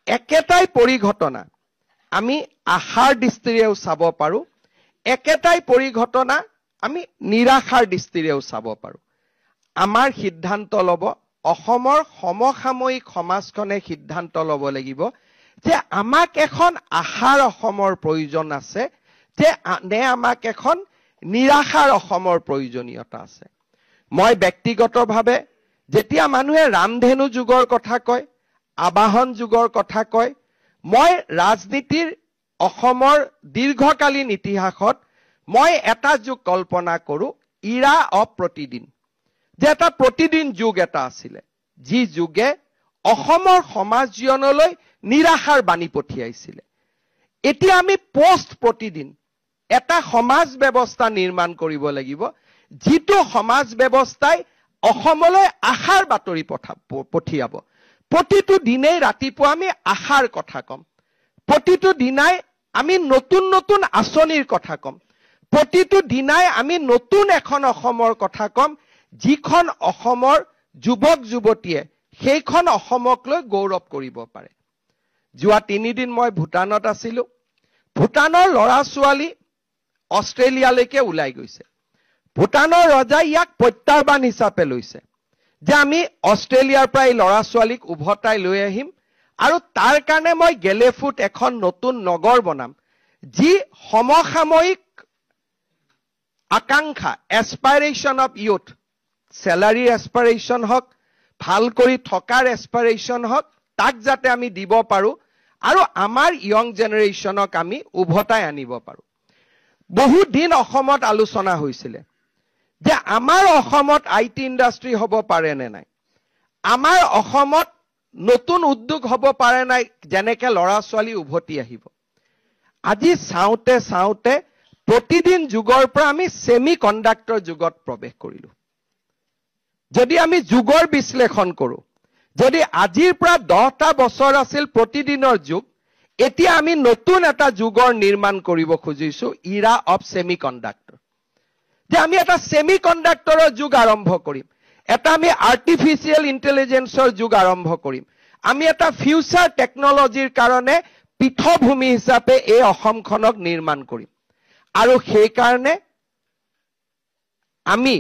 একেটাই পৰিঘটনা আমি আশাৰ দৃষ্টিৰেও চাব পাৰো, একেটাই পৰিঘটনা আমি নিৰাশাৰ দৃষ্টিৰেও চাব পাৰো। আমাৰ সিদ্ধান্ত ল'ব, অসমৰ সমসাময়িক সমাজখনে সিদ্ধান্ত ল'ব লাগিব যে আমাক এখন আশাৰ অসমৰ প্ৰয়োজন আছে নে আমাক এখন নিৰাশাৰ অসমৰ প্ৰয়োজনীয়তা আছে। মই ব্যক্তিগতভাৱে যেতিয়া মানুহে ৰামধেনু যুগৰ কথা কয়, আবাহন যুগৰ কথা কয়, মই ৰাজনীতিৰ অসমৰ দীৰ্ঘকালীন ইতিহাসত মই এটা যুগ কল্পনা কৰো, ইৰা অফ প্ৰতিদিন, যে এটা প্ৰতিদিন যুগ এটা আছিলে, যি যুগে অসমৰ সমাজ জীৱনলৈ নিৰাশাৰ বাণী পঠিয়াইছিলে। এতিয়া আমি পোষ্ট প্ৰতিদিন এটা সমাজ ব্যৱস্থা নিৰ্মাণ কৰিব লাগিব, যিটো সমাজ ব্যৱস্থাই অসমলৈ আশাৰ বাতৰি পঠিয়াব। প্ৰতিটো দিনেই ৰাতিপুৱা আমি আশাৰ কথা কম, প্ৰতিটো দিনাই আমি নতুন নতুন আঁচনিৰ কথা কম, প্ৰতিটো দিনাই আমি নতুন এখন অসমৰ কথা কম, যিখন অসমৰ যুৱক যুৱতীয়ে সেইখন অসমক লৈ গৌৰৱ কৰিব পাৰে। যোৱা 3 দিন মই ভূটানত আছিলো। ভূটানৰ ল'ৰা ছোৱালী অষ্ট্ৰেলিয়ালৈকে ওলাই গৈছে। ভূটানৰ ৰজাই ইয়াক প্ৰত্যাহ্বান হিচাপে লৈছে যে আমি অষ্ট্ৰেলিয়াৰ পৰা এই ল'ৰা ছোৱালীক উভতাই লৈ আহিম আৰু তাৰ কাৰণে মই গেলেফুত এখন নতুন নগৰ বনাম, যি সমসাময়িক আকাংক্ষা, এছপাইৰেশ্যন অফ ইউথ, চেলাৰী এছপাইৰেশ্যন হওক, ভাল কৰি থকাৰ এছপাইৰেশ্যন হওক, তাক যাতে আমি দিব পাৰো আৰু আমাৰ ইয়ং জেনেৰেশ্যনক আমি উভতাই আনিব পাৰো। বহু দিন অসমত আলোচনা হৈছিলে যে আমাৰ অসমত আইটি ইণ্ডাষ্ট্ৰী হ'ব পাৰে নে নাই, আমাৰ অসমত নতুন উদ্যোগ হ'ব পাৰে নাই, যেনেকে ল'ৰা ছোৱালী উভতি আহিব। আজি চাওঁতে চাওঁতে প্ৰতিদিন যুগৰ পৰা আমি ছেমি কণ্ডাক্টৰ যুগত প্ৰৱেশ কৰিলো। যদি আমি যুগৰ বিশ্লেষণ কৰো, যদি আজিৰ পৰা 10টা বছৰ আছিল প্ৰতিদিনৰ যুগ, এতিয়া আমি নতুন এটা যুগৰ নিৰ্মাণ কৰিব খুজিছো, ইৰা অফ ছেমি কণ্ডাক্টৰ, যে আমি এটা ছেমি কণ্ডাক্টৰৰ যুগ আৰম্ভ কৰিম, এটা আমি আৰ্টিফিচিয়েল ইণ্টেলিজেন্সৰ যুগ আৰম্ভ কৰিম, আমি এটা ফিউচাৰ টেকনলজিৰ কাৰণে পীঠভূমি হিচাপে এই অসমখনক নিৰ্মাণ কৰিম। আৰু সেইকাৰণে আমি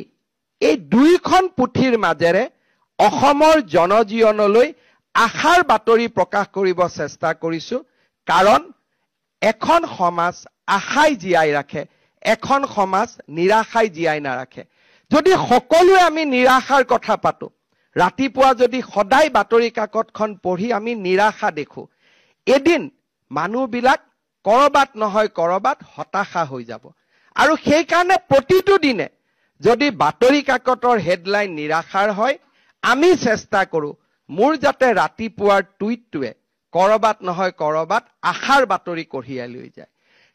এই দুইখন পুথিৰ মাজেৰে অসমৰ জনজীৱনলৈ আশাৰ বাতৰি প্ৰকাশ কৰিব চেষ্টা কৰিছো। কাৰণ এখন সমাজ আশাই জীয়াই ৰাখে, এখন সমাজ নিৰাশাই জীয়াই নাৰাখে। যদি সকলোৱে আমি নিৰাশাৰ কথা পাতো, ৰাতিপুৱা যদি সদায় বাতৰি কাকতখন পঢ়ি আমি নিৰাশা দেখো, এদিন মানুহবিলাক কৰবাত নহয় কৰবাত হতাশা হৈ যাব। আৰু সেইকাৰণে প্ৰতিটো দিনে যদি বাতৰি কাকতৰ হেডলাইন নিৰাশাৰ হয়, আমি চেষ্টা কৰো মোৰ যাতে ৰাতিপুৱাৰ টুইটটোৱে কৰবাত নহয় কৰবাত আশাৰ বাতৰি কঢ়িয়াই লৈ যায়।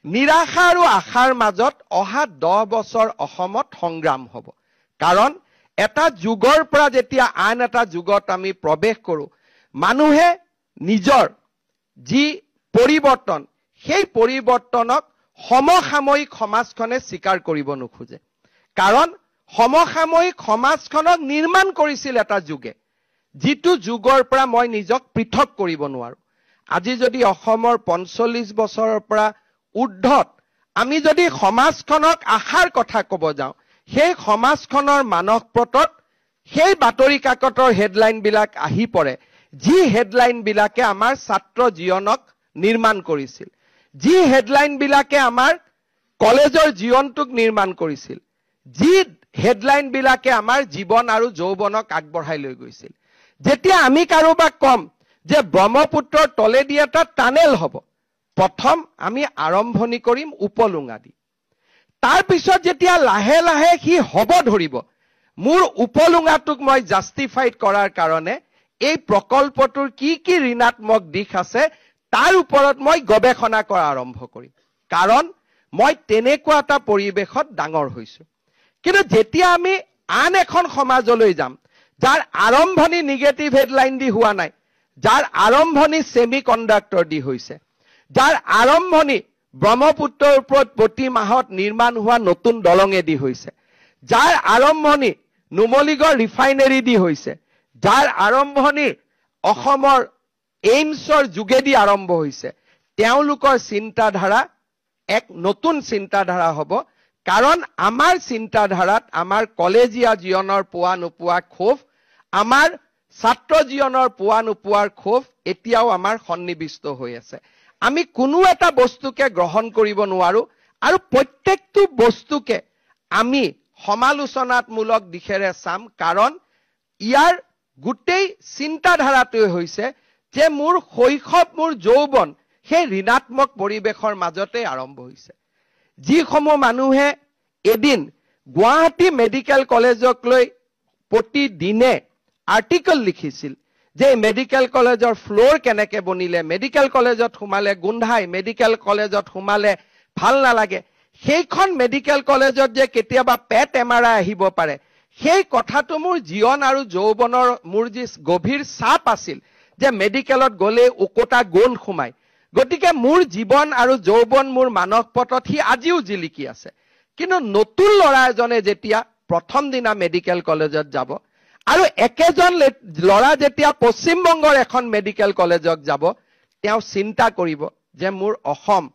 নিৰাশা আৰু আশাৰ মাজত অহা 10 বছৰ অসমত সংগ্ৰাম হ'ব। কাৰণ এটা যুগৰ পৰা যেতিয়া আন এটা যুগত আমি প্ৰৱেশ কৰো, মানুহে নিজৰ যি পৰিৱৰ্তন, সেই পৰিৱৰ্তনক সমসাময়িক সমাজখনে স্বীকাৰ কৰিব নোখোজে। কাৰণ সমসাময়িক সমাজখনক নিৰ্মাণ কৰিছিল এটা যুগে, যিটো যুগৰ পৰা মই নিজক পৃথক কৰিব নোৱাৰো। আজি যদি অসমৰ 45 বছৰৰ পৰা ঊৰ্ধত আমি যদি সমাজখনক আশাৰ কথা ক'ব যাওঁ, সেই সমাজখনৰ মানসপটত সেই বাতৰি কাকতৰ হেডলাইনবিলাক আহি পৰে, যি হেডলাইনবিলাকে আমাৰ ছাত্ৰ জীৱনক নিৰ্মাণ কৰিছিল, যি হেডলাইনবিলাকে আমাৰ কলেজৰ জীৱনটোক নিৰ্মাণ কৰিছিল, যি হেডলাইনবিলাকে আমাৰ জীৱন আৰু যৌৱনক আগবঢ়াই লৈ গৈছিল। যেতিয়া আমি কাৰোবাক কম যে ব্ৰহ্মপুত্ৰৰ তলেদি এটা টানেল হ'ব, প্ৰথম আমি আৰম্ভণি কৰিম উপলুঙা দি। তাৰপিছত যেতিয়া লাহে লাহে সি হ'ব ধৰিব, মোৰ উপলুঙাটোক মই জাষ্টিফাইড কৰাৰ কাৰণে এই প্ৰকল্পটোৰ কি কি ঋণাত্মক দিশ আছে তাৰ ওপৰত মই গৱেষণা কৰা আৰম্ভ কৰিম। কাৰণ মই তেনেকুৱা এটা পৰিৱেশত ডাঙৰ হৈছো। কিন্তু যেতিয়া আমি আন এখন সমাজলৈ যাম, যাৰ আৰম্ভণি নিগেটিভ হেডলাইন দি হোৱা নাই, যাৰ আৰম্ভণি ছেমি কণ্ডাক্টৰ দি হৈছে, যাৰ আৰম্ভণি ব্ৰহ্মপুত্ৰৰ ওপৰত প্ৰতি মাহত নিৰ্মাণ হোৱা নতুন দলঙেদি হৈছে, যাৰ আৰম্ভণি নুমলীগড় ৰিফাইনেৰী দি হৈছে, যাৰ আৰম্ভণি অসমৰ এইমছৰ যোগেদি আৰম্ভ হৈছে তেওঁলোকৰ চিন্তাধাৰা এক নতুন চিন্তাধাৰা হ'ব কাৰণ আমাৰ চিন্তাধাৰাত আমাৰ কলেজীয়া জীৱনৰ পোৱা নোপোৱা ক্ষোভ আমাৰ ছাত্ৰ জীৱনৰ পোৱা নোপোৱাৰ ক্ষোভ এতিয়াও আমাৰ সন্নিবিষ্ট হৈ আছে আমি কোনো এটা বস্তুকে গ্ৰহণ কৰিব নোৱাৰো আৰু প্ৰত্যেকটো বস্তুকে আমি সমালোচনাত্মক দিশেৰে চাম কাৰণ ইয়াৰ গোটেই চিন্তাধাৰাটোৱে হৈছে যে মোৰ শৈশৱ মোৰ যৌৱন সেই ঋণাত্মক পৰিৱেশৰ মাজতে আৰম্ভ হৈছে যিসমূহ মানুহে এদিন গুৱাহাটী মেডিকেল কলেজক লৈ প্ৰতিদিনে আৰ্টিকল লিখিছিল যে মেডিকেল কলেজৰ ফ্লোৰ কেনেকে বনিলে মেডিকেল কলেজত সোমালে গুন্ধাই মেডিকেল কলেজত সোমালে ভাল নালাগে সেইখন মেডিকেল কলেজত যে কেতিয়াবা পেট এমআৰআই আহিব পাৰে সেই কথাটো মোৰ জীৱন আৰু যৌৱনৰ মোৰ যি গভীৰ চাপ আছিল যে মেডিকেলত গলে ওকটা গোন সোমাই গতিকে মোৰ জীৱন আৰু যৌৱন মোৰ মানস পটত হি আজিও জিলিকি আছে কিন্তু নতুন ল'ৰা এজনে যেতিয়া প্ৰথম দিনা মেডিকেল কলেজত যাব আৰু একেজন ল'ৰা যেতিয়া পশ্চিমবংগৰ এখন মেডিকেল কলেজত যাব তেওঁ চিন্তা কৰিব যে মোৰ অসম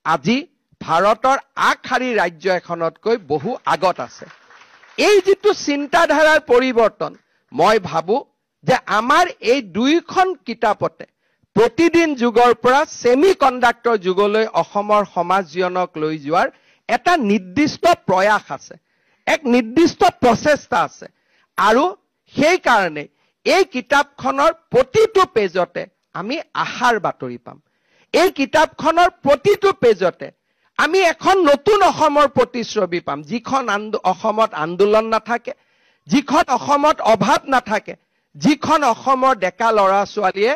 আজি ভাৰতৰ আগশাৰী ৰাজ্য এখনতকৈ বহু আগত আছে এই যেটো চিন্তাধাৰাৰ পৰিৱৰ্তন মই ভাবো যে আমাৰ এই দুইখন কিতাপতে প্ৰতিদিন যুগৰ পৰা সেমি কণ্ডাক্টৰ যুগলৈ অসমৰ সমাজ জীৱনক লৈ যোৱাৰ এটা নিৰ্দিষ্ট প্ৰয়াস আছে এক নিৰ্দিষ্ট প্ৰচেষ্টা আছে আৰু সেই কাৰণে এই কিতাপখনৰ প্ৰতিটো পেজতে আমি আশাৰ বাতৰি পাম এই কিতাপখনৰ প্ৰতিটো পেজতে আমি এখন নতুন অসমৰ প্ৰতিশ্ৰুতি পাম যিখন অসমত আন্দোলন নাথাকে যিখন অসমত অভাৱ নাথাকে যিখন অসমৰ ডেকা ল'ৰা ছোৱালীয়ে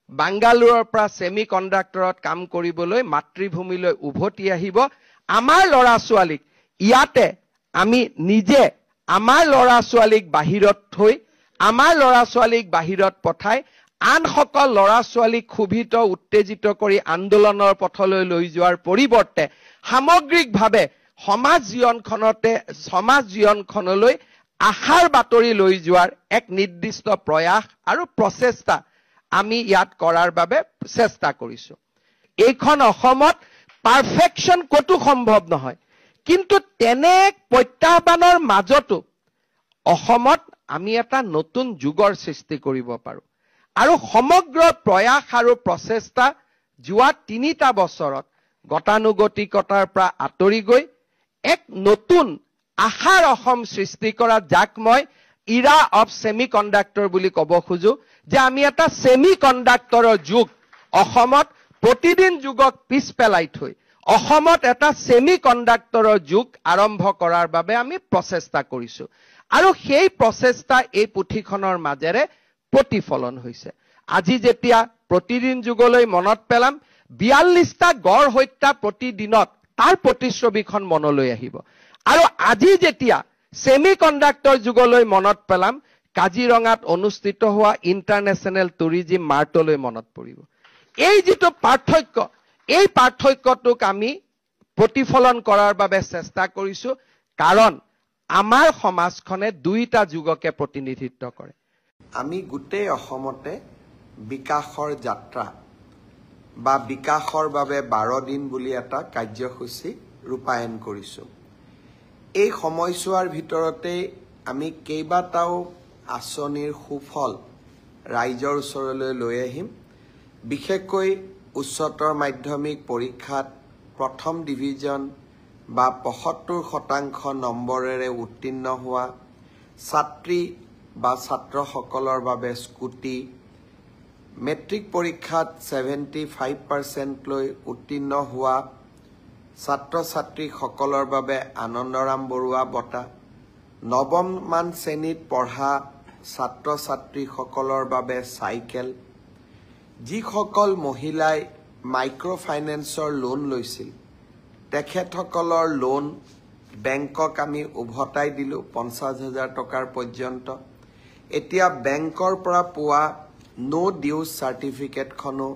বাংগালোৰৰ পৰা সেমি কণ্ডাক্টৰত কাম কৰিবলৈ মাতৃভূমিলৈ উভতি আহিব আমাৰ ল'ৰা ছোৱালীক ইয়াতে আমি নিজে আমাৰ ল'ৰা ছোৱালীক বাহিৰত থৈ আমাৰ ল'ৰা ছোৱালীক বাহিৰত পঠাই আন সকল ল'ৰা ছোৱালীক ক্ষুভিত উত্তেজিত কৰি আন্দোলনৰ পথলৈ লৈ যোৱাৰ পৰিৱৰ্তে সামগ্ৰিকভাৱে সমাজ জীৱনখনলৈ আশাৰ বাতৰি লৈ যোৱাৰ এক নিৰ্দিষ্ট প্ৰয়াস আৰু প্ৰচেষ্টা আমি ইয়াত কৰাৰ বাবে চেষ্টা কৰিছো এইখন অসমত পাৰফেকশন কতো সম্ভৱ নহয় কিন্তু তেনে এক প্ৰত্যাহ্বানৰ মাজতো অসমত আমি এটা নতুন যুগৰ সৃষ্টি কৰিব পাৰো আৰু সমগ্ৰ প্ৰয়াস আৰু প্ৰচেষ্টা যোৱা ৩টা বছৰত গতানুগতিকতাৰ পৰা আঁতৰি গৈ এক নতুন আশাৰ অসম সৃষ্টি কৰা যাক মই ইৰা অফ সেমি কণ্ডাক্টৰ বুলি ক'ব খোজো যে আমি এটা সেমি কণ্ডাক্টৰৰ যুগ অসমত প্ৰতিদিন যুগক পিছ পেলাই থৈ অসমত এটা সেমি কণ্ডাক্টৰৰ যুগ আৰম্ভ কৰাৰ বাবে আমি প্ৰচেষ্টা কৰিছো আৰু সেই প্ৰচেষ্টা এই পুথিখনৰ মাজেৰে প্ৰতিফলন হৈছে আজি যেতিয়া প্ৰতিদিন যুগলৈ মনত পেলাম ৪২টা গড় হত্যা প্ৰতিদিনত তাৰ প্ৰতিচ্ছবিখন মনলৈ আহিব আৰু আজি যেতিয়া সেমি কণ্ডাক্টৰ যুগলৈ মনত পেলাম কাজিৰঙাত অনুষ্ঠিত হোৱা ইন্টাৰনেশ্যনেল টুৰিজিম মাৰ্টলৈ মনত পৰিব এই যেটো পাৰ্থক্য এই পাৰ্থক্যটোক আমি প্ৰতিফলন কৰাৰ বাবে চেষ্টা কৰিছো কাৰণ আমাৰ সমাজখনে দুইটা যুগকে প্ৰতিনিধিত্ব কৰে আমি গোটেই অসমতে বিকাশৰ যাত্ৰা বা বিকাশৰ বাবে 12 দিন বুলি এটা কাৰ্যসূচী ৰূপায়ণ কৰিছো এই সময়ছোৱাৰ ভিতৰতে আমি কেইবাটাও আঁচনিৰ সুফল ৰাইজৰ ওচৰলৈ লৈ আহিম বিশেষকৈ উচ্চতৰ মাধ্যমিক পৰীক্ষাত প্ৰথম ডিভিজন বা ৭৫% নম্বৰেৰে উত্তীৰ্ণ হোৱা ছাত্ৰী বা ছাত্ৰসকলৰ বাবে স্কুটি মেট্ৰিক পৰীক্ষাত 75% লৈ উত্তীৰ্ণ হোৱা ছাত্ৰ ছাত্ৰীসকলৰ বাবে আনন্দৰাম বৰুৱা বঁটা নৱমমান শ্ৰেণীত পঢ়া ছাত্ৰ ছাত্ৰীসকলৰ বাবে চাইকেল যিসকল মহিলাই মাইক্ৰ ফাইনেন্সৰ লোন লৈছিল তেখেতসকলৰ লোন বেংকক আমি উভতাই দিলো ৫০,০০০ টকাৰ পৰ্যন্ত এতিয়া বেংকৰ পৰা পোৱা নো ডিউজ সাৰ্টিফিকেটখনো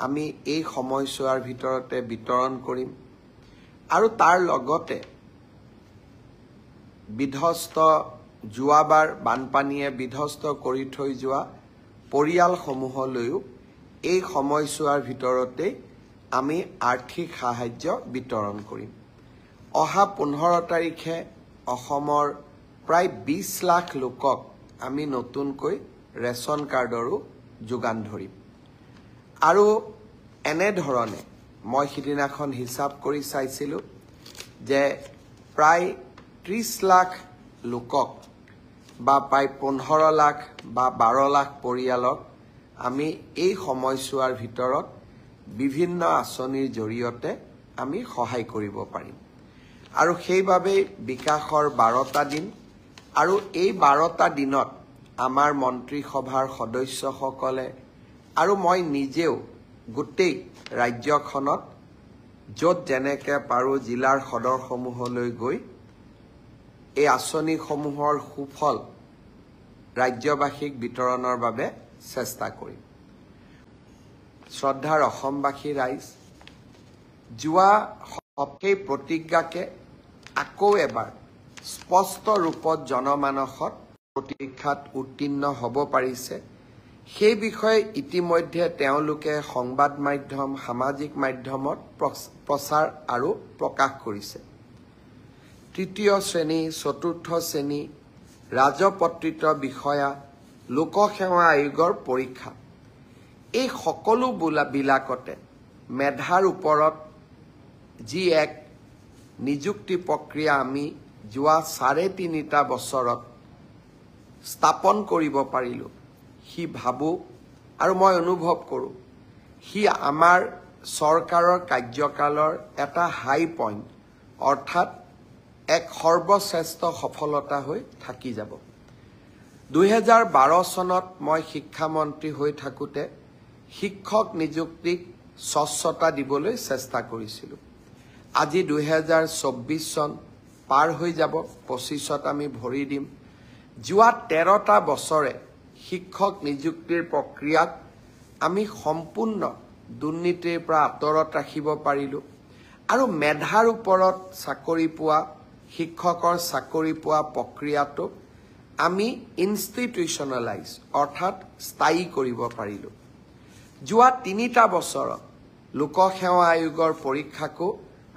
আমি এই সময়ছোৱাৰ ভিতৰতে বিতৰণ কৰিম আৰু তাৰ লগতে বিধ্বস্ত যোৱাবাৰ বানপানীয়ে বিধ্বস্ত কৰি থৈ যোৱা পৰিয়ালসমূহলৈও এই সময়ছোৱাৰ ভিতৰতে আমি আৰ্থিক সাহায্য বিতৰণ কৰিম অহা 15 তাৰিখে অসমৰ প্ৰায় 20 লাখ লোকক আমি নতুনকৈ ৰেচন কাৰ্ডৰো যোগান ধৰিম আৰু এনে ধৰণে মই সিদিনাখন হিচাপ কৰি চাইছিলো যে প্ৰায় 30 লাখ লোকক বা প্ৰায় 15 লাখ বা 12 লাখ পৰিয়ালক আমি এই সময়ছোৱাৰ ভিতৰত বিভিন্ন আঁচনিৰ জৰিয়তে আমি সহায় কৰিব পাৰিম আৰু সেইভাবে বিকাশৰ 12টা দিন আৰু এই 12টা দিনত আমাৰ মন্ত্ৰী সভাৰ সদস্যসকলে আৰু মই নিজেও গোটেই ৰাজ্যখনত য'ত যেনেকে পাৰো জিলাৰ সদৰসমূহলৈ গৈ এই আঁচনিসমূহৰ সুফল ৰাজ্যবাসীক বিতৰণৰ বাবে চেষ্টা কৰিম শ্ৰদ্ধাৰ অসমবাসী ৰাইজ যোৱা সপ্তাহে প্ৰতিজ্ঞাকে আকৌ এবাৰ স্পষ্ট ৰূপত জনমানসত পৰীক্ষাত উত্তীৰ্ণ হ'ব পাৰিছে সেই বিষয়ে ইতিমধ্যে তেওঁলোকে সংবাদ মাধ্যম সামাজিক মাধ্যমত প্ৰচাৰ আৰু প্ৰকাশ কৰিছে তৃতীয় শ্ৰেণী চতুৰ্থ শ্ৰেণী ৰাজপত্ৰিত বিষয়া লোকসেৱা আয়োগৰ পৰীক্ষা এই সকলো বিলাকতে মেধাৰ ওপৰত যি এক নিযুক্তি প্ৰক্ৰিয়া আমি যোৱা 3.5টা বছৰত স্থাপন কৰিব পাৰিলো হি ভাবো আৰু মই অনুভৱ কৰো হি আমাৰ চৰকাৰৰ কাৰ্যকালৰ এটা হাই পইণ্ট অৰ্থাৎ এক সৰ্বশ্ৰেষ্ঠ সফলতা হৈ থাকি যাব 2012 চনত মই শিক্ষামন্ত্ৰী হৈ থাকোতে শিক্ষক নিযুক্তিক স্বচ্ছতা দিবলৈ চেষ্টা কৰিছিলো আজি 2024 চন পাৰ হৈ যাব 25ত আমি ভৰি দিম যোৱা 13টা বছৰে শিক্ষক নিযুক্তিৰ প্ৰক্ৰিয়াক আমি সম্পূৰ্ণ দুৰ্নীতিৰ পৰা আঁতৰত ৰাখিব পাৰিলো আৰু মেধাৰ ওপৰত চাকৰি পোৱা শিক্ষকৰ চাকৰি পোৱা প্ৰক্ৰিয়াটো আমি ইনষ্টিটিউচনেলাইজ অৰ্থাৎ স্থায়ী কৰিব পাৰিলো যোৱা 3টা বছৰত লোকসেৱা আয়োগৰ পৰীক্ষাকো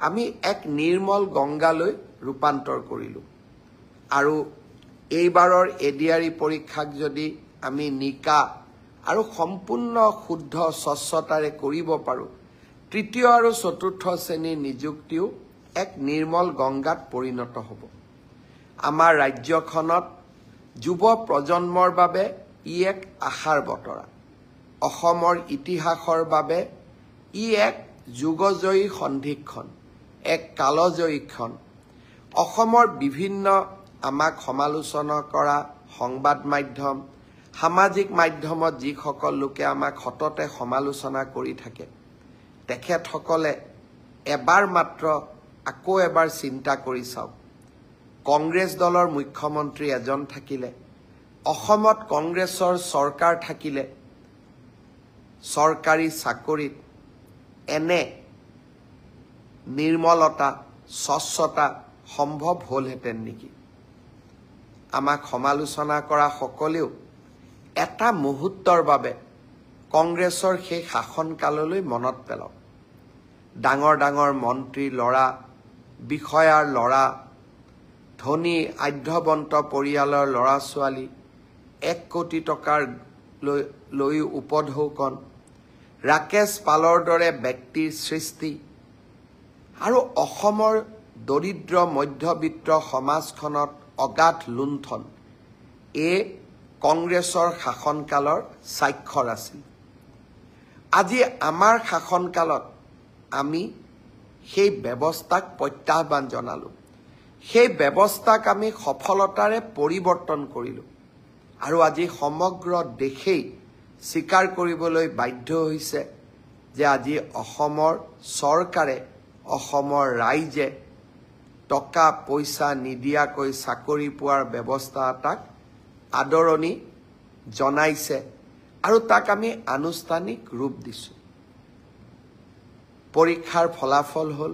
আমি এক নিৰ্মল গংগালৈ ৰূপান্তৰ কৰিলো আৰু এইবাৰৰ এডিআৰই পৰীক্ষাক যদি আমি নিকা আৰু সম্পূৰ্ণ শুদ্ধ স্বচ্ছতাৰে কৰিব পাৰো তৃতীয় আৰু চতুৰ্থ শ্ৰেণীৰ নিযুক্তিও এক নিৰ্মল গংগাত পৰিণত হ'ব আমাৰ ৰাজ্যখনত যুৱ প্ৰজন্মৰ বাবে ই এক আশাৰ বতৰা অসমৰ ইতিহাসৰ বাবে ই এক যুগজয়ী সন্ধিক্ষণ এক কালজয়ী ক্ষণ অসমৰ বিভিন্ন আমাক সমালোচনা কৰা সংবাদ মাধ্যম সামাজিক মাধ্যমত যিসকল লোকে আমাক হততে সমালোচনা কৰি থাকে তেখেতসকলে এবাৰ মাত্ৰ আকৌ এবাৰ চিন্তা কৰি চাওক কংগ্ৰেছ দলৰ মুখ্যমন্ত্ৰী এজন থাকিলে অসমত কংগ্ৰেছৰ চৰকাৰ থাকিলে চৰকাৰী চাকৰিত এনে নিৰ্মলতা স্বচ্ছতা সম্ভৱ হ'লহেঁতেন নেকি আমাক সমালোচনা কৰা সকলেও এটা মুহূৰ্তৰ বাবে কংগ্ৰেছৰ সেই শাসনকাললৈ মনত পেলাওক ডাঙৰ ডাঙৰ মন্ত্ৰী ল'ৰা বিষয়াৰ ল'ৰা ধনী আধ্যবন্ত পৰিয়ালৰ ল'ৰা ছোৱালী 1 কোটি টকাৰ লৈ উপঢৌকন ৰাকেশ পালৰ দৰে ব্যক্তিৰ সৃষ্টি আৰু অসমৰ দৰিদ্ৰ মধ্যবিত্ত সমাজখনত অগাধ লুণ্ঠন এই কংগ্ৰেছৰ শাসনকালৰ স্বাক্ষৰ আছিল আজি আমাৰ শাসনকালত আমি সেই ব্যৱস্থাক প্ৰত্যাহ্বান জনালো সেই ব্যৱস্থাক আমি সফলতাৰে পৰিৱৰ্তন কৰিলো আৰু আজি সমগ্ৰ দেশেই স্বীকাৰ কৰিবলৈ বাধ্য হৈছে যে আজি অসমৰ চৰকাৰে অসমৰ ৰাইজে টকা পইচা নিদিয়াকৈ চাকৰি পোৱাৰ ব্যৱস্থা এটাক আদৰণি জনাইছে আৰু তাক আমি আনুষ্ঠানিক ৰূপ দিছো পৰীক্ষাৰ ফলাফল হল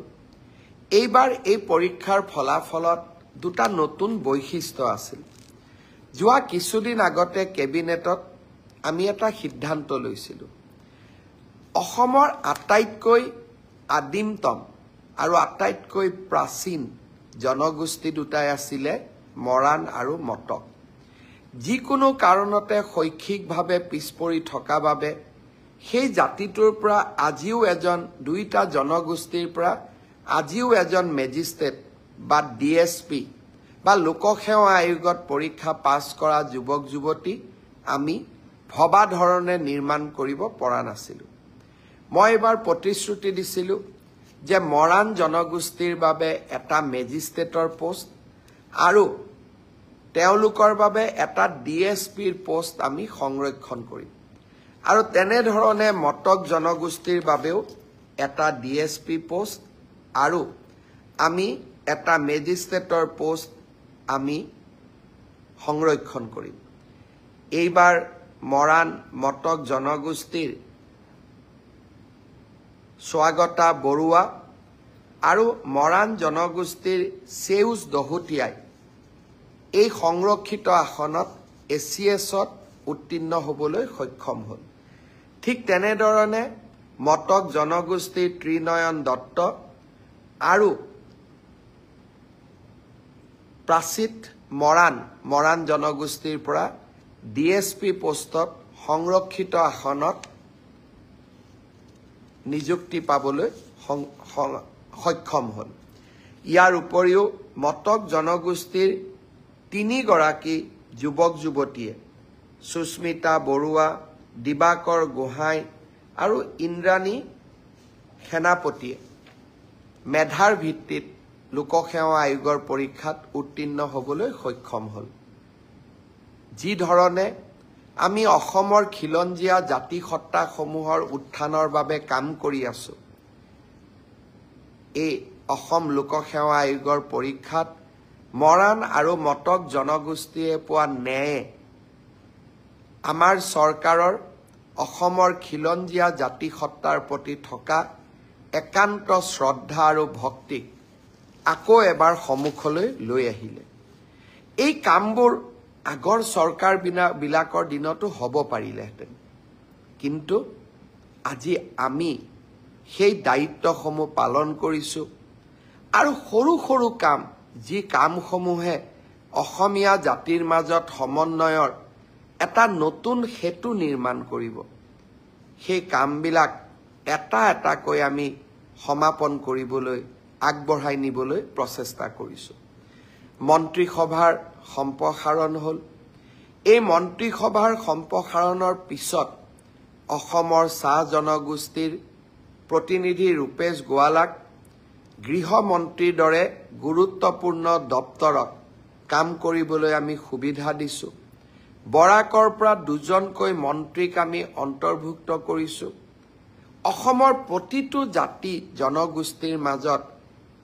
এইবাৰ এই পৰীক্ষাৰ ফলাফলত দুটা নতুন বৈশিষ্ট্য আছিল যোৱা কিছুদিন আগতে কেবিনেটত আমি এটা সিদ্ধান্ত লৈছিলো অসমৰ আটাইতকৈ আদিমতম আৰু আটাইতকৈ প্ৰাচীন জনগোষ্ঠী দুটাই আছিলে মৰাণ আৰু মটক। যিকোনো কাৰণতে শৈক্ষিকভাৱে পিছপৰি থকা বাবে সেই জাতিটোৰ পৰা আজিও দুইটা জনগোষ্ঠীৰ পৰা আজিও এজন মেজিষ্ট্ৰেট বা ডিএছপি বা লোকসেৱা আয়োগত পৰীক্ষা পাছ কৰা যুৱক যুৱতী আমি ভবা ধৰণে নিৰ্মাণ কৰিব পৰা নাছিলোঁ। মই এবাৰ প্ৰতিশ্ৰুতি দিছিলোঁ যে মৰাণ জনগোষ্ঠীৰ বাবে এটা মেজিষ্ট্ৰেটৰ পোষ্ট আৰু তেওঁলোকৰ বাবে এটা ডিএছপিৰ পোষ্ট আমি সংৰক্ষণ কৰিম আৰু তেনেধৰণে মটক জনগোষ্ঠীৰ বাবেও এটা ডিএছপি পোষ্ট আৰু আমি এটা মেজিষ্ট্ৰেটৰ পোষ্ট আমি সংৰক্ষণ কৰিম। এইবাৰ মৰাণ মটক জনগোষ্ঠীৰ স্বাগতা বৰুৱা আৰু মৰাণ জনগোষ্ঠীৰ সেউজ দহোটীয়াই এই সংৰক্ষিত আসনত ACSত উত্তীৰ্ণ হ'বলৈ সক্ষম হ'ল। ঠিক তেনেধৰণে মটক জনগোষ্ঠীৰ ত্ৰিনয়ন দত্ত আৰু প্ৰাচিত মৰাণ জনগোষ্ঠীৰ পৰা ডিএছপি পোষ্টত সংৰক্ষিত আসনত নিযুক্তি পাবলৈ সক্ষম হ'ল। ইয়াৰ উপৰিও মটক জনগোষ্ঠীৰ 3 গৰাকী যুৱক যুৱতীয়ে সুস্মিতা বৰুৱা, দিবাকৰ গোহাঁই আৰু ইন্দ্ৰাণী সেনাপতিয়ে মেধাৰ ভিত্তিত লোকসেৱা আয়োগৰ পৰীক্ষাত উত্তীৰ্ণ হ'বলৈ সক্ষম হ'ল। যি ধৰণে আমি অসমৰ খিলঞ্জীয়া জাতি সত্তাসমূহৰ উত্থানৰ বাবে কাম কৰি আছোঁ, এই অসম লোকসেৱা আয়োগৰ পৰীক্ষাত মৰাণ আৰু মটক জনগোষ্ঠীয়ে পোৱা ন্যায়ে আমাৰ চৰকাৰৰ অসমৰ খিলঞ্জীয়া জাতি সত্তাৰ প্ৰতি থকা একান্ত শ্ৰদ্ধা আৰু ভক্তিক আকৌ এবাৰ সন্মুখলৈ লৈ আহিলে। এই কামবোৰ আগৰ চৰকাৰ বিলাকৰ দিনতো হ'ব পাৰিলেহেঁতেন, কিন্তু আজি আমি সেই দায়িত্বসমূহ পালন কৰিছোঁ আৰু সৰু সৰু কাম, যি কামসমূহে অসমীয়া জাতিৰ মাজত সমন্বয়ৰ এটা নতুন সেতু নিৰ্মাণ কৰিব, সেই কামবিলাক এটা এটাকৈ আমি সমাপন কৰিবলৈ আগবঢ়াই নিবলৈ প্ৰচেষ্টা কৰিছোঁ। মন্ত্ৰীসভাৰ সম্প্ৰসাৰণ হ'ল। এই মন্ত্ৰীসভাৰ সম্প্ৰসাৰণৰ পিছত অসমৰ চাহ জনগোষ্ঠীৰ প্ৰতিনিধি ৰূপেশ গোৱালাক গৃহমন্ত্ৰীৰ দৰে গুৰুত্বপূৰ্ণ দপ্তৰত কাম কৰিবলৈ আমি সুবিধা দিছোঁ। বৰাকৰ পৰা 2জনকৈ মন্ত্ৰীক আমি অন্তৰ্ভুক্ত কৰিছোঁ। অসমৰ প্ৰতিটো জাতি জনগোষ্ঠীৰ মাজত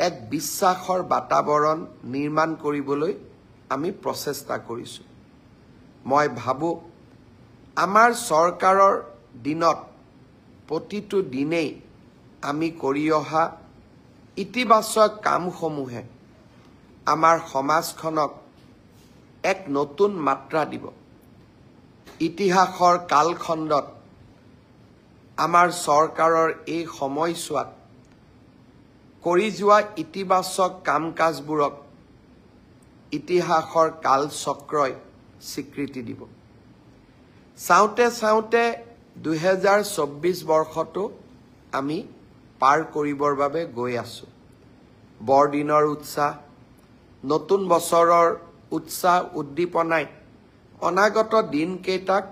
এক বিশ্বাসৰ বাতাবৰণ নিৰ্মাণ কৰিবলৈ আমি প্ৰচেষ্টা কৰিছোঁ। মই ভাবোঁ আমাৰ চৰকাৰৰ দিনত প্ৰতিটো দিনেই আমি কৰি অহা ইতিবাচক কামসমূহে আমাৰ সমাজখনক এক নতুন মাত্ৰা দিব। ইতিহাসৰ কালখণ্ডত আমাৰ চৰকাৰৰ এই সময়ছোৱাত কৰি যোৱা ইতিবাচক কাম কাজবোৰক ইতিহাসৰ কালচক্ৰই স্বীকৃতি দিব। চাওঁতে চাওঁতে 2024 বৰ্ষটো আমি পাৰ কৰিবৰ বাবে গৈ আছোঁ। বৰদিনৰ উৎসাহ, নতুন বছৰৰ উৎসাহ উদ্দীপনাই অনাগত দিনকেইটাক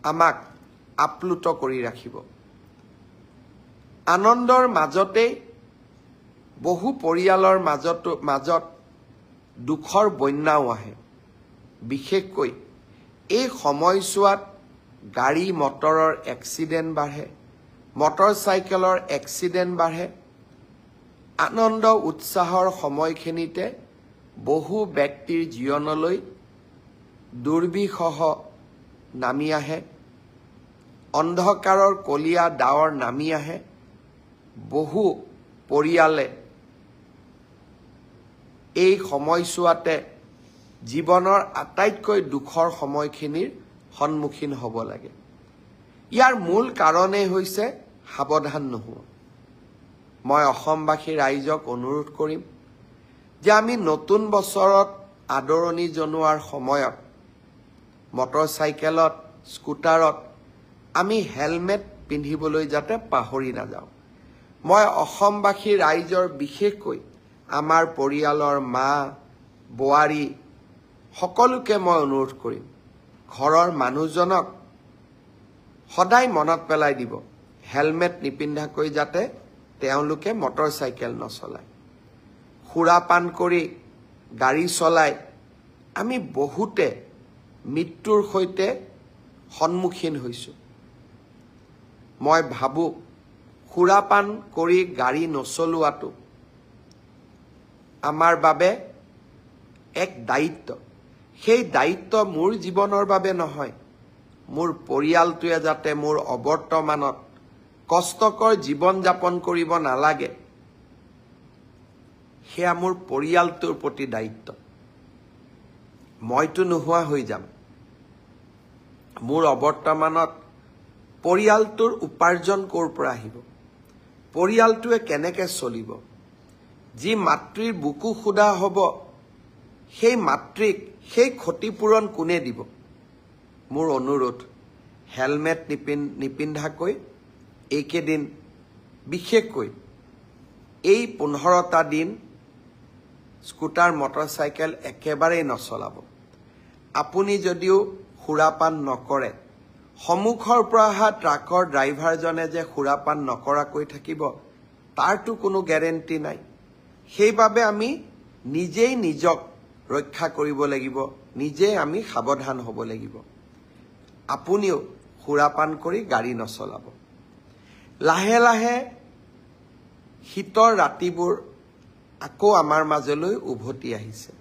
আমাক আপ্লুত কৰি ৰাখিব। আনন্দৰ মাজতেই বহু পৰিয়ালৰ মাজত দুখৰ বন্যাও আহে। বিশেষকৈ এই সময়ছোৱাত গাড়ী মটৰৰ এক্সিডেণ্ট বাঢ়ে, মটৰচাইকেলৰ এক্সিডেণ্ট বাঢ়ে। আনন্দ উৎসাহৰ সময়খিনিতে বহু ব্যক্তিৰ জীৱনলৈ দুৰ্বিষহ নামি আহে, অন্ধকাৰৰ কলীয়া ডাৱৰ নামি আহে। বহু পৰিয়ালে এই সময়ছোৱাতে জীৱনৰ আটাইতকৈ দুখৰ সময়খিনিৰ সন্মুখীন হ'ব লাগে। ইয়াৰ মূল কাৰণেই হৈছে সাৱধান নোহোৱা। মই অসমবাসী ৰাইজক অনুৰোধ কৰিম যে আমি নতুন বছৰত আদৰণি জনোৱাৰ সময়ত মটৰচাইকেলত, স্কুটাৰত আমি হেলমেট পিন্ধিবলৈ যাতে পাহৰি নাযাওঁ। মই অসমবাসী ৰাইজৰ বিশেষকৈ আমাৰ পৰিয়ালৰ মা, বোৱাৰী সকলোকে মই অনুৰোধ কৰিম, ঘৰৰ মানুহজনক সদায় মনত পেলাই দিব, হেলমেট নিপিন্ধাকৈ যাতে তেওঁলোকে মটৰচাইকেল নচলায়। সুৰাপান কৰি গাড়ী চলাই আমি বহুতে মৃত্যুৰ সৈতে সন্মুখীন হৈছোঁ। মই ভাবোঁ সুৰাপান কৰি গাড়ী নচলোৱাটো আমাৰ বাবে এক দায়িত্ব। সেই দায়িত্ব মোৰ জীৱনৰ বাবে নহয়, মোৰ পৰিয়ালটোৱে যাতে মোৰ অবৰ্তমানত কষ্টকৰ জীৱন যাপন কৰিব নালাগে, সেয়া মোৰ পৰিয়ালটোৰ প্ৰতি দায়িত্ব। মইতো নোহোৱা হৈ যাম, মোৰ অবৰ্তমানত পৰিয়ালটোৰ উপাৰ্জন ক'ৰ পৰা আহিব, পৰিয়ালটোৱে কেনেকৈ চলিব, যি মাতৃৰ বুকু সুদা হ'ব সেই মাতৃক সেই ক্ষতিপূৰণ কোনে দিব? মোৰ অনুৰোধ, হেলমেট নিপিন্ধাকৈ এইকেইদিন, বিশেষকৈ এই 15টা দিন স্কুটাৰ, মটৰচাইকেল একেবাৰেই নচলাব। আপুনি যদিও সুৰাপান নকৰে, সন্মুখৰ পৰা অহা ট্ৰাকৰ ড্ৰাইভাৰজনে যে সুৰাপান নকৰাকৈ থাকিব তাৰতো কোনো গেৰেণ্টি নাই। সেইবাবে আমি নিজেই নিজক ৰক্ষা কৰিব লাগিব, নিজেই আমি সাৱধান হ'ব লাগিব। আপুনিও সুৰাপান কৰি গাড়ী নচলাব। লাহে লাহে শীতৰ ৰাতিবোৰ আকৌ আমাৰ মাজলৈ উভতি আহিছে।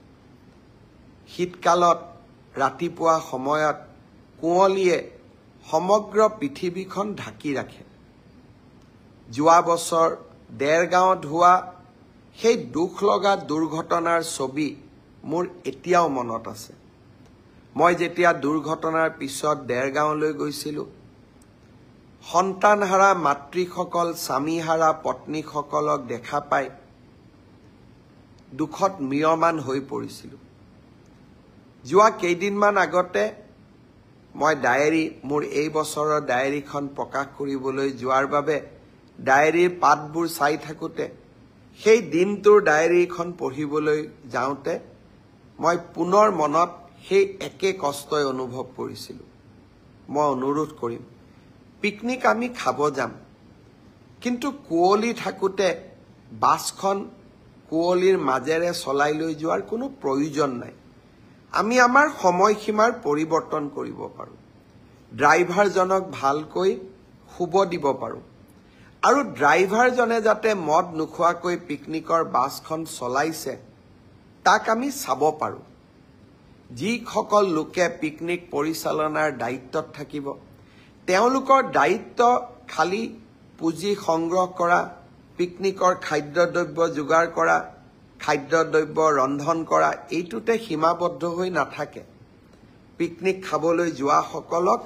শীতকালত ৰাতিপুৱা সময়ত কুঁৱলীয়ে সমগ্ৰ পৃথিৱীখন ঢাকি ৰাখে। যোৱা বছৰ দেৰগাঁৱত হোৱা সেই দুখ লগা দুৰ্ঘটনাৰ ছবি মোৰ এতিয়াও মনত আছে। মই যেতিয়া দুৰ্ঘটনাৰ পিছত দেৰগাঁৱলৈ গৈছিলোঁ, সন্তানহাৰা মাতৃসকল, স্বামীহাৰা পত্নীসকলক দেখা পাই দুখত ম্ৰিয়মান হৈ পৰিছিলোঁ। যোৱা কেইদিনমান আগতে মই ডায়েৰী, মোৰ এই বছৰৰ ডায়েৰীখন প্ৰকাশ কৰিবলৈ যোৱাৰ বাবে ডায়েৰীৰ পাতবোৰ চাই থাকোঁতে, সেই দিনটোৰ ডায়েৰীখন পঢ়িবলৈ যাওঁতে মই পুনৰ মনত সেই একে কষ্টই অনুভৱ কৰিছিলোঁ। মই অনুৰোধ কৰিম, পিকনিক আমি খাব যাম, কিন্তু কুঁৱলী থাকোঁতে বাছখন কুঁৱলীৰ মাজেৰে চলাই লৈ যোৱাৰ কোনো প্ৰয়োজন নাই। আমি আমাৰ সময়সীমাৰ পৰিৱৰ্তন কৰিব পাৰোঁ, ড্ৰাইভাৰজনক ভালকৈ শুব দিব পাৰোঁ, আৰু ড্ৰাইভাৰজনে যাতে মদ নোখোৱাকৈ পিকনিকৰ বাছখন চলাইছে তাক আমি চাব পাৰোঁ। যিসকল লোকে পিকনিক পৰিচালনাৰ দায়িত্বত থাকিব, তেওঁলোকৰ দায়িত্ব খালি পুঁজি সংগ্ৰহ কৰা, পিকনিকৰ খাদ্যদ্ৰব্য যোগাৰ কৰা, খাদ্যদ্ৰব্য ৰন্ধন কৰা, এইটোতে সীমাবদ্ধ হৈ নাথাকে। পিকনিক খাবলৈ যোৱাসকলক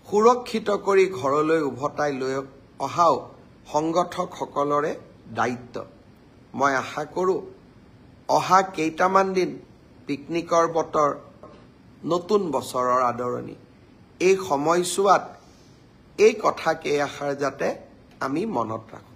সুৰক্ষিত কৰি ঘৰলৈ উভতাই লৈ অহাও সংগঠকসকলৰে দায়িত্ব। মই আশা কৰোঁ অহা কেইটামান দিন পিকনিকৰ বতৰ, নতুন বছৰৰ আদৰণি, এই সময়ছোৱাত এই কথা কেইআষাৰ যাতে আমি মনত ৰাখোঁ।